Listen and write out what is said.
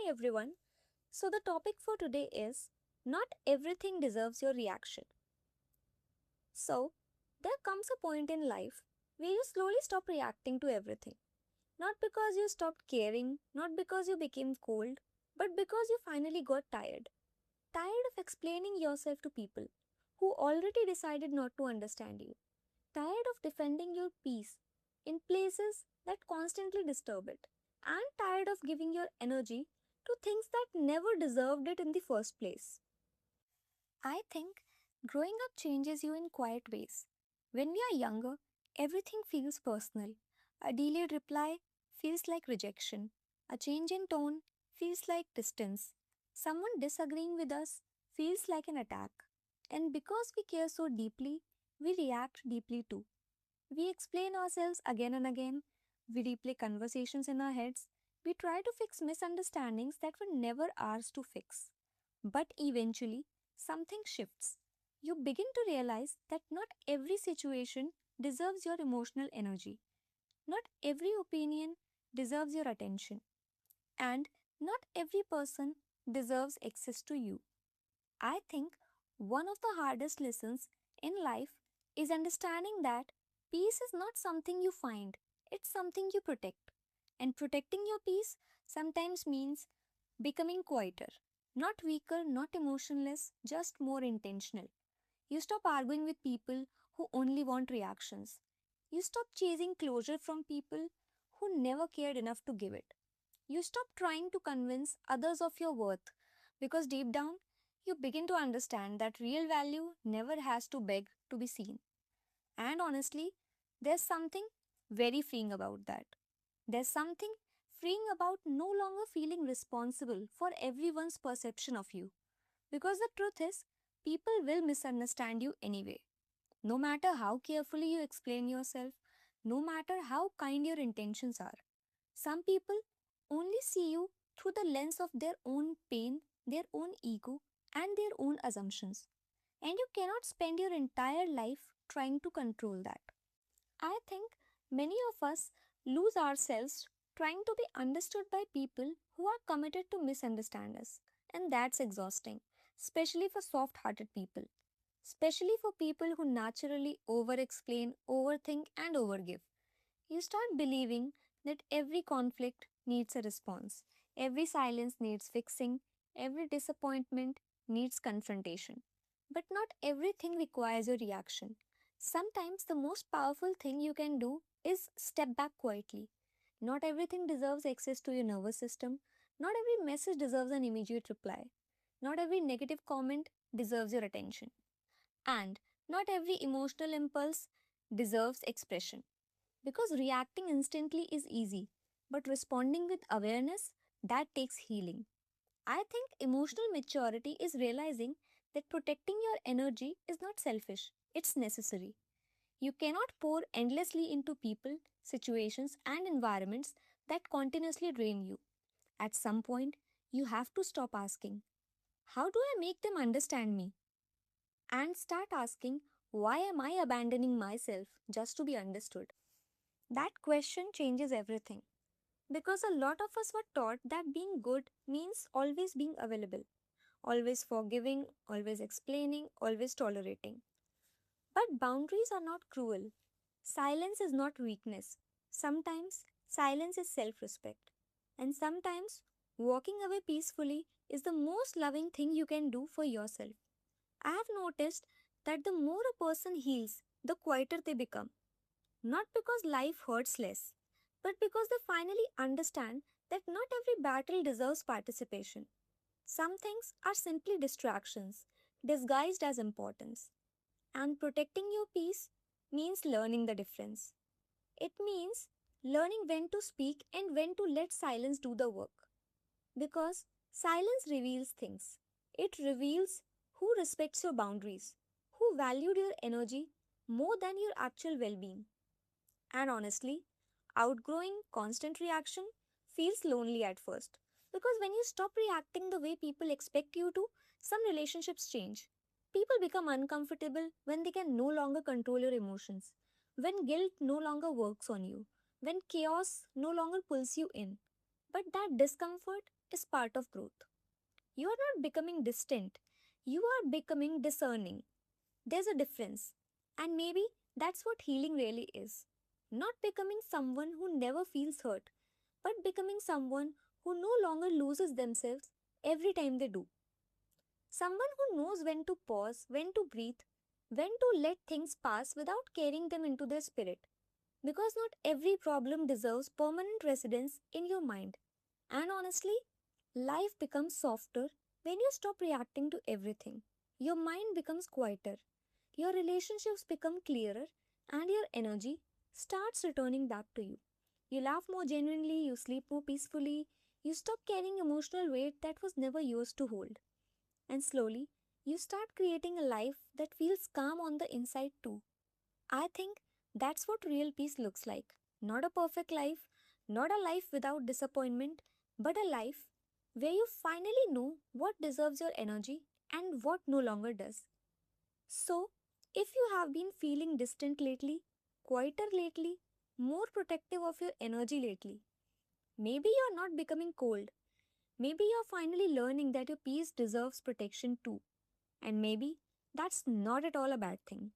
everyone. So, the topic for today is not everything deserves your reaction. So, there comes a point in life where you slowly stop reacting to everything. Not because you stopped caring, not because you became cold, but because you finally got tired. Tired of explaining yourself to people who already decided not to understand you. Tired of defending your peace in places that constantly disturb it. And tired of giving your energy to things that never deserved it in the first place. I think growing up changes you in quiet ways. When we are younger, everything feels personal. A delayed reply feels like rejection. A change in tone feels like distance. Someone disagreeing with us feels like an attack. And because we care so deeply, we react deeply too. We explain ourselves again and again. We replay conversations in our heads. We try to fix misunderstandings that were never ours to fix. But eventually, something shifts. You begin to realize that not every situation deserves your emotional energy. Not every opinion deserves your attention. And not every person deserves access to you. I think one of the hardest lessons in life is understanding that peace is not something you find, it's something you protect. And protecting your peace sometimes means becoming quieter, not weaker, not emotionless, just more intentional. You stop arguing with people who only want reactions. You stop chasing closure from people who never cared enough to give it. You stop trying to convince others of your worth because deep down you begin to understand that real value never has to beg to be seen. And honestly, there's something very freeing about that. There's something freeing about no longer feeling responsible for everyone's perception of you. Because the truth is, people will misunderstand you anyway. No matter how carefully you explain yourself, no matter how kind your intentions are. Some people only see you through the lens of their own pain, their own ego, and their own assumptions. And you cannot spend your entire life trying to control that. I think many of us lose ourselves trying to be understood by people who are committed to misunderstand us. And that's exhausting, especially for soft hearted people, especially for people who naturally over explain, overthink, and overgive. You start believing that every conflict needs a response, every silence needs fixing, every disappointment needs confrontation. But not everything requires a reaction. Sometimes the most powerful thing you can do is step back quietly. Not everything deserves access to your nervous system. Not every message deserves an immediate reply. Not every negative comment deserves your attention. And not every emotional impulse deserves expression. Because reacting instantly is easy, but responding with awareness, that takes healing. I think emotional maturity is realizing that protecting your energy is not selfish, it's necessary. You cannot pour endlessly into people, situations, and environments that continuously drain you. At some point, you have to stop asking, how do I make them understand me? And start asking, why am I abandoning myself just to be understood? That question changes everything. Because a lot of us were taught that being good means always being available, always forgiving, always explaining, always tolerating. But boundaries are not cruel. Silence is not weakness. Sometimes silence is self respect. And sometimes walking away peacefully is the most loving thing you can do for yourself. I have noticed that the more a person heals, the quieter they become. Not because life hurts less, but because they finally understand that not every battle deserves participation. Some things are simply distractions, disguised as importance. And protecting your peace means learning the difference. It means learning when to speak and when to let silence do the work. Because silence reveals things. It reveals who respects your boundaries, who valued your energy more than your actual well being. And honestly, outgrowing constant reaction feels lonely at first. Because when you stop reacting the way people expect you to, some relationships change. People become uncomfortable when they can no longer control your emotions, when guilt no longer works on you, when chaos no longer pulls you in. But that discomfort is part of growth. You are not becoming distant, you are becoming discerning. There's a difference. And maybe that's what healing really is. Not becoming someone who never feels hurt, but becoming someone who no longer loses themselves every time they do. Someone who knows when to pause, when to breathe, when to let things pass without carrying them into their spirit. Because not every problem deserves permanent residence in your mind. And honestly, life becomes softer when you stop reacting to everything. Your mind becomes quieter, your relationships become clearer, and your energy starts returning back to you. You laugh more genuinely, you sleep more peacefully, you stop carrying emotional weight that was never yours to hold. And slowly, you start creating a life that feels calm on the inside too. I think that's what real peace looks like. Not a perfect life, not a life without disappointment, but a life where you finally know what deserves your energy and what no longer does. So, if you have been feeling distant lately, quieter lately, more protective of your energy lately, maybe you're not becoming cold. Maybe you're finally learning that your peace deserves protection too. And maybe that's not at all a bad thing.